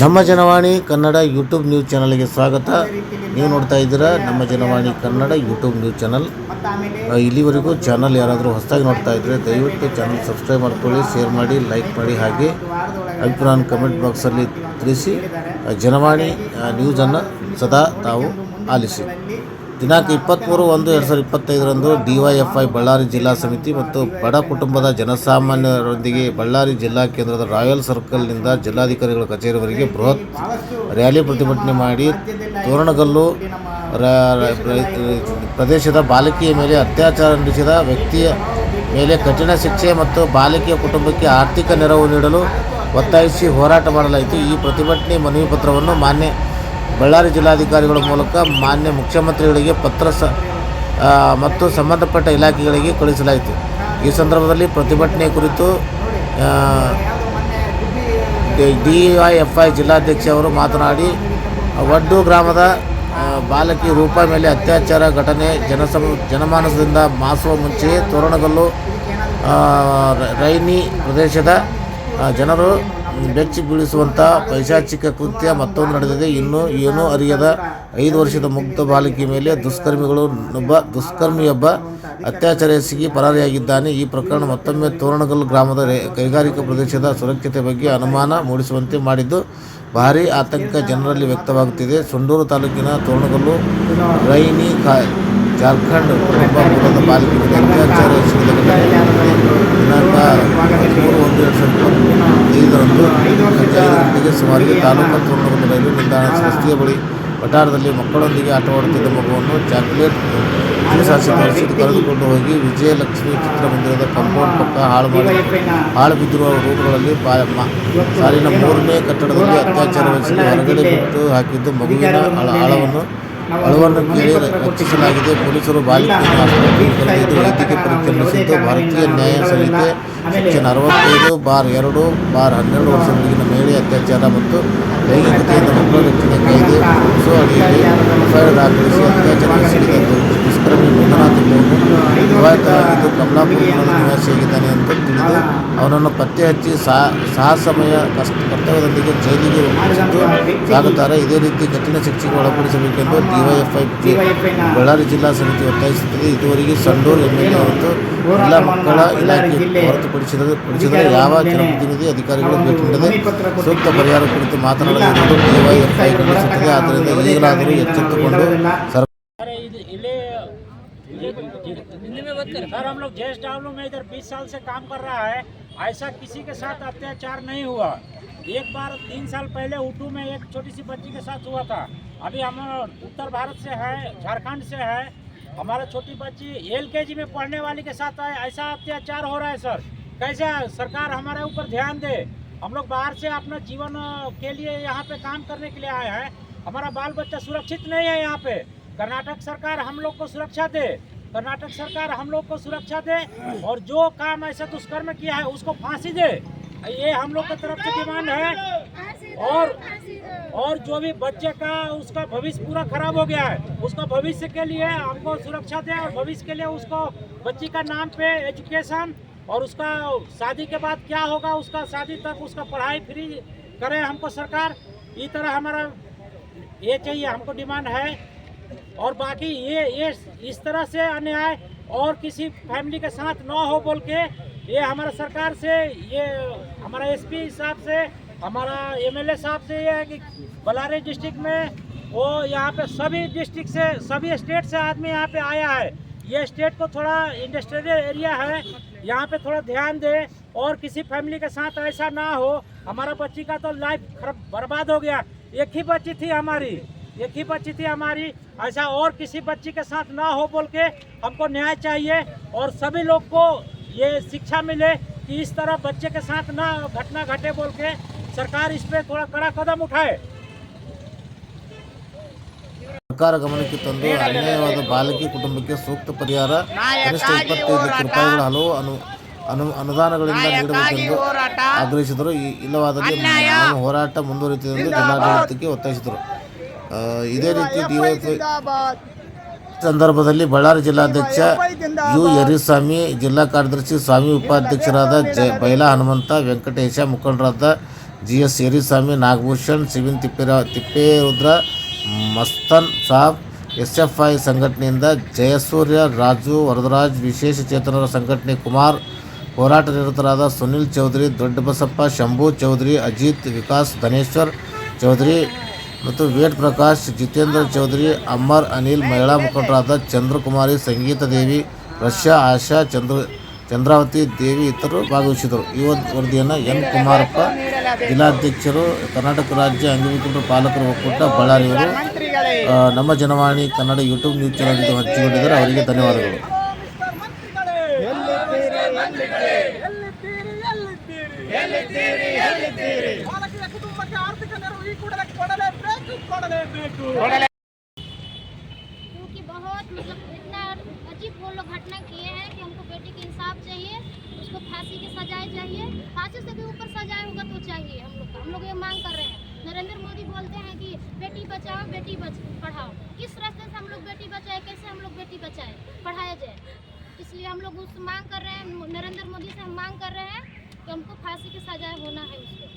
ನಮ್ಮ Janavani Kannada YouTube news ಚಾನಲ್ಗೆ ಸ್ವಾಗತ. ನೀವು ನೋಡ್ತಾ ಇದ್ದೀರಾ ನಮ್ಮ Janavani Kannada YouTube news channel. ಇಲ್ಲಿವರೆಗೂ ಚಾನಲ್ ಯಾರಾದರೂ ಹೊಸದಾಗಿ ನೋಡ್ತಾ ಇದ್ದರೆ ದಯವಿಟ್ಟು ಚಾನಲ್ ಸಬ್ಸ್ಕ್ರೈಬ್ ಮಾಡ್ಕೊಳ್ಳಿ, ಶೇರ್ ಮಾಡಿ, ಲೈಕ್ ಮಾಡಿ, ಹಾಗೆ ಅಭಿಪ್ರಾಯ ಕಮೆಂಟ್ ಬಾಕ್ಸಲ್ಲಿ ತಿಳಿಸಿ. ಜನವಾಣಿ ನ್ಯೂಸನ್ನು ಸದಾ ತಾವು ಆಲಿಸಿ. ದಿನಾಂಕ 23/1/2025ರಂದು DYFI ಬಳ್ಳಾರಿ ಜಿಲ್ಲಾ ಸಮಿತಿ ಮತ್ತು ಬಡ ಕುಟುಂಬದ ಜನಸಾಮಾನ್ಯರೊಂದಿಗೆ ಬಳ್ಳಾರಿ ಜಿಲ್ಲಾ ಕೇಂದ್ರದ ರಾಯಲ್ ಸರ್ಕಲ್ನಿಂದ ಜಿಲ್ಲಾಧಿಕಾರಿಗಳ ಕಚೇರಿವರೆಗೆ ಬೃಹತ್ ರ್ಯಾಲಿ ಪ್ರತಿಭಟನೆ ಮಾಡಿ ತೋರಣಗಲ್ಲು ಪ್ರದೇಶದ ಬಾಲಕಿಯ ಮೇಲೆ ಅತ್ಯಾಚಾರ ನಡೆಸಿದ ವ್ಯಕ್ತಿಯ ಮೇಲೆ ಕಠಿಣ ಶಿಕ್ಷೆ ಮತ್ತು ಬಾಲಕಿಯ ಕುಟುಂಬಕ್ಕೆ ಆರ್ಥಿಕ ನೆರವು ನೀಡಲು ಒತ್ತಾಯಿಸಿ ಹೋರಾಟ ಮಾಡಲಾಯಿತು. ಈ ಪ್ರತಿಭಟನೆ ಮನವಿ ಪತ್ರವನ್ನು ಮಾನ್ಯ ಬಳ್ಳಾರಿ ಜಿಲ್ಲಾಧಿಕಾರಿಗಳ ಮೂಲಕ ಮಾನ್ಯ ಮುಖ್ಯಮಂತ್ರಿಗಳಿಗೆ ಪತ್ರ ಮತ್ತು ಸಂಬಂಧಪಟ್ಟ ಇಲಾಖೆಗಳಿಗೆ ಕಳುಹಿಸಲಾಯಿತು. ಈ ಸಂದರ್ಭದಲ್ಲಿ ಪ್ರತಿಭಟನೆ ಕುರಿತು DYFI ಜಿಲ್ಲಾಧ್ಯಕ್ಷ ಅವರು ಮಾತನಾಡಿ, ವಡ್ಡು ಗ್ರಾಮದ ಬಾಲಕಿ ರೂಪಾ ಮೇಲೆ ಅತ್ಯಾಚಾರ ಘಟನೆ ಜನಮಾನಸದಿಂದ ಮಾಸುವ ಮುಂಚೆಯೇ ತೋರಣಗಲ್ಲು ರೈನಿ ಪ್ರದೇಶದ ಜನರು ಬೆಚ್ಚಿ ಬೀಳಿಸುವಂಥ ಪೈಶಾಚಿಕ ಕೃತ್ಯ ಮತ್ತೊಂದು ನಡೆದಿದೆ. ಇನ್ನೂ ಏನೂ ಅರಿಯದ 5 ವರ್ಷದ ಮುಗ್ಧ ಬಾಲಕಿ ಮೇಲೆ ದುಷ್ಕರ್ಮಿಯೊಬ್ಬ ಅತ್ಯಾಚಾರ ಎಸಗಿ ಪರಾರಿಯಾಗಿದ್ದಾನೆ. ಈ ಪ್ರಕರಣ ಮತ್ತೊಮ್ಮೆ ತೋರಣಗಲ್ಲು ಗ್ರಾಮದ ಕೈಗಾರಿಕಾ ಪ್ರದೇಶದ ಸುರಕ್ಷತೆ ಬಗ್ಗೆ ಅನುಮಾನ ಮೂಡಿಸುವಂತೆ ಮಾಡಿದ್ದು ಭಾರೀ ಆತಂಕ ಜನರಲ್ಲಿ ವ್ಯಕ್ತವಾಗುತ್ತಿದೆ. ಸಂಡೂರು ತಾಲೂಕಿನ ತೋರಣಗಲ್ಲು ರೈನಿ ಜಾರ್ಖಂಡ್ ಕುಟುಂಬ ಮೂಲದ ಬಾಲಕಿ ಮೇಲೆ ಅತ್ಯಾಚಾರ ಎಸಗಿದ ಘಟನೆ ದಿನಾಂಕ 13/1/2025ರಂದು ಸಂಜೆ 5 ಗಂಟೆಗೆ ಸುಮಾರಿಗೆ ತಾಲೂಕು ತೋರಣಗಲ್ಲು ರೈಲು ನಿಲ್ದಾಣ ರಸ್ತೆಯ ಬಳಿ ವಠಾರದಲ್ಲಿ ಮಕ್ಕಳೊಂದಿಗೆ ಆಟವಾಡುತ್ತಿದ್ದ ಮಗುವನ್ನು ಚಾಕ್ಲೇಟ್ ಸಾಸಿ ತರಿಸಿದ್ದು ಕರೆದುಕೊಂಡು ಹೋಗಿ ವಿಜಯಲಕ್ಷ್ಮಿ ಚಿತ್ರಮಂದಿರದ ಕಾಂಪೌಂಡ್ ಪಕ್ಕ ಹಾಳು ಬಿದ್ದಿರುವ ರೂಪುಗಳಲ್ಲಿ ಸಾಲಿನ 3ನೇ ಕಟ್ಟಡದಲ್ಲಿ ಅತ್ಯಾಚಾರವೆಸಗಿ ಹೊರಗಡೆ ಬಿಟ್ಟು ಹಾಕಿದ್ದು ಮಗುವಿನ ಅಳವನ್ನು ಕೇಳಿ ರಕ್ಷಿಸಲಾಗಿದೆ. ಪೊಲೀಸರು ಬಾಲಕಿಯನ್ನು ಆಸ್ಪತ್ರೆಗೆ ಕರೆದೊಯ್ದು ವೈದ್ಯಕೀಯ ಪರೀಕ್ಷೆ ನಡೆಸಿದ್ದು ಭಾರತೀಯ ನ್ಯಾಯ ಸಂಹಿತೆ ಸೆಕ್ಷನ್ 65/2/12 ವರ್ಷದೊಳಗಿನ ಮಹಿಳೆ ಅತ್ಯಾಚಾರ ಮತ್ತು ಲೈಂಗಿಕತೆಯಿಂದ ಮಕ್ಕಳ ರಕ್ಷಣೆ ಕಾಯ್ದೆ ಅಡಿಯಲ್ಲಿ ಎಫ್ಐಆರ್ ದಾಖಲಿಸಿ ಅತ್ಯಾಚಾರ ಎಸಗಿದ ದುಷ್ಕರ್ಮಿ ಮಂಜುನಾಥ್ ಎಂಬುವನು ವಿವಾಹಿತನಾಗಿದ್ದು ಕಮಲಾಪುರ ನಿವಾಸಿಯಾಗಿದ್ದಾನೆ ಅಂತ ತಿಳಿದು ಅವನನ್ನು ಪತ್ತೆ ಹಚ್ಚಿ ಸಾಹಸಮಯ ಕರ್ತವ್ಯದೊಂದಿಗೆ ಜೈಲಿಗೆ ಒಪ್ಪಿಸಿದ್ದು ಸಾಗುತ್ತಾರೆ. ಇದೇ ರೀತಿ ಕಠಿಣ ಶಿಕ್ಷೆಗೆ ಒಳಪಡಿಸಬೇಕೆಂದು DYFI ಬಳ್ಳಾರಿ ಜಿಲ್ಲಾ ಸಮಿತಿ ಒತ್ತಾಯಿಸುತ್ತದೆ. ಇದುವರೆಗೆ ಸಂಡೂರು MLA ಮತ್ತು ಜಿಲ್ಲಾ ಮಕ್ಕಳ ಇಲಾಖೆ ಹೊರತುಪಡಿಸಿದರೆ ಯಾವ ಜನಪ್ರತಿನಿಧಿ ಅಧಿಕಾರಿಗಳು ಭೇಟಿ ನೀಡದೆ ಸೂಕ್ತ ಪರಿಹಾರ ಕುರಿತು ಮಾತನಾಡದಿರುವುದು DYFI ಖಂಡಿಸುತ್ತದೆ. ಆದ್ದರಿಂದ ಈಗಲಾದರೂ ಎಚ್ಚೆತ್ತುಕೊಂಡು सर हम लोग JSW में इधर 20 साल से काम कर रहा है, ऐसा किसी के साथ अत्याचार नहीं हुआ। एक बार 3 साल पहले उटू में एक छोटी सी बच्ची के साथ हुआ था। अभी हम उत्तर भारत से है, झारखंड से है, हमारा छोटी बच्ची LKG में पढ़ने वाली के साथ है, ऐसा अत्याचार हो रहा है। सर कैसे सरकार हमारे ऊपर ध्यान दे। हम लोग बाहर से अपना जीवन के लिए यहाँ पे काम करने के लिए आए हैं, हमारा बाल बच्चा सुरक्षित नहीं है यहाँ पे। कर्नाटक सरकार हम लोग को सुरक्षा दे, कर्नाटक सरकार हम लोग को सुरक्षा दे और जो काम ऐसा दुष्कर्म किया है उसको फांसी दे, ये हम लोग की तरफ से डिमांड है। और जो भी बच्चे का उसका भविष्य पूरा खराब हो गया है, उसका भविष्य के लिए हमको सुरक्षा दे और भविष्य के लिए उसको बच्ची का नाम पे एजुकेशन और उसका शादी के बाद क्या होगा, उसका शादी तक उसका पढ़ाई फ्री करे हमको सरकार। इस तरह हमारा ये चाहिए, हमको डिमांड है। और बाकी ये इस तरह से अन्याय और किसी फैमिली के साथ ना हो बोल के ये हमारा सरकार से, ये हमारा SP साहब से, हमारा MLA साहब से ये है कि बಳ್ಳಾರಿ डिस्ट्रिक्ट में वो यहाँ पे सभी डिस्ट्रिक्ट से सभी स्टेट से आदमी यहाँ पे आया है। ये स्टेट को थोड़ा इंडस्ट्रियल एरिया है, यहाँ पे थोड़ा ध्यान दे और किसी फैमिली के साथ ऐसा ना हो। हमारा बच्ची का तो लाइफ बर्बाद हो गया, एक ही बच्ची थी हमारी, ऐसा और किसी बच्ची के साथ ना हो बोल के हमको न्याय चाहिए। और सभी लोग को ये शिक्षा मिले कि इस तरह बच्चे के साथ ना घटना घटे बोल के सरकार इस पे थोड़ा कड़ा कदम उठाए। ಸರ್ಕಾರ ಗಮನಕ್ಕೆ ತಂದು ಅನ್ಯಾಯವಾದ ಬಾಲಕಿ ಕುಟುಂಬಕ್ಕೆ ಸೂಕ್ತ ಪರಿಹಾರ ಕನಿಷ್ಠ 25 ಲಕ್ಷ ರೂಪಾಯಿಗಳ ಹಲವು ಅನುದಾನಗಳಿಂದ ನೀಡಬೇಕೆಂದು ಆಗ್ರಹಿಸಿದರು. ಇಲ್ಲವಾದಲ್ಲಿ ನಮ್ಮ ಹೋರಾಟ ಮುಂದುವರಿಯುತ್ತದೆ ಎಂದು ಜಿಲ್ಲಾಡಳಿತಕ್ಕೆ ಒತ್ತಾಯಿಸಿದರು. ಇದೇ ರೀತಿ DYFI ಸಂದರ್ಭದಲ್ಲಿ ಬಳ್ಳಾರಿ ಜಿಲ್ಲಾಧ್ಯಕ್ಷ ಯು ಯರಿಸ್ವಾಮಿ, ಜಿಲ್ಲಾ ಕಾರ್ಯದರ್ಶಿ ಸ್ವಾಮಿ, ಉಪಾಧ್ಯಕ್ಷರಾದ ಬೈಲಾ ಹನುಮಂತ, ವೆಂಕಟೇಶ, ಮುಖಂಡರಾದ GS ಸೇರಿಸ್ವಾಮಿ, ನಾಗಭೂಷಣ್, ಸಿವಿನ್ ತಿಪ್ಪೇರುದ್ರ, ಮಸ್ತನ್ ಸಾಬ್, SFI ಸಂಘಟನೆಯಿಂದ ಜಯಸೂರ್ಯ, ರಾಜು, ವರದರಾಜ್, ವಿಶೇಷ ಚೇತನರ ಸಂಘಟನೆ ಕುಮಾರ್, ಹೋರಾಟ ನಿರತರಾದ ಸುನಿಲ್ ಚೌಧರಿ, ದೊಡ್ಡಬಸಪ್ಪ, ಶಂಭು ಚೌಧರಿ, ಅಜಿತ್, ವಿಕಾಸ್, ಧನೇಶ್ವರ್ ಚೌಧರಿ ಮತ್ತು ವೇಡ್ ಪ್ರಕಾಶ್, ಜಿತೇಂದ್ರ ಚೌಧರಿ, ಅಮರ್, ಅನಿಲ್, ಮಹಿಳಾ ಮುಖಂಡರಾದ ಚಂದ್ರಕುಮಾರಿ, ಸಂಗೀತ ದೇವಿ, ರಷ್ಯಾ, ಆಶಾ, ಚಂದ್ರಾವತಿ ದೇವಿ ಇತರರು ಭಾಗವಹಿಸಿದರು. ಈ ವರದಿಯನ್ನು ಎನ್ ಕುಮಾರಪ್ಪ, ಜಿಲ್ಲಾಧ್ಯಕ್ಷರು, ಕರ್ನಾಟಕ ರಾಜ್ಯ ಅಂಗವಿಕಲರ ಪಾಲಕರ ಒಕ್ಕೂಟ ಬಳ್ಳಾರಿಯವರು ನಮ್ಮ Janavani Kannada YouTube news channel ಜೊತೆ ಹಂಚಿಕೊಂಡಿದ್ದಾರೆ. ಅವರಿಗೆ ಧನ್ಯವಾದಗಳು. क्योंकि बहुत मतलब इतना अजीब वो लोग घटना किए हैं कि हमको बेटी के इंसाफ चाहिए, उसको फांसी की सजाएं चाहिए, फांसी से भी ऊपर सजाए होगा तो चाहिए। हम लोग ये मांग कर रहे हैं। नरेंद्र मोदी बोलते हैं कि बेटी बचाओ बेटी पढ़ाओ, किस रास्ते से हम लोग बेटी बचाए, कैसे हम लोग बेटी बचाए पढ़ाया जाए। इसलिए हम लोग उससे मांग कर रहे हैं, नरेंद्र मोदी से हम मांग कर रहे हैं कि हमको फांसी की सजाएं होना है उसको।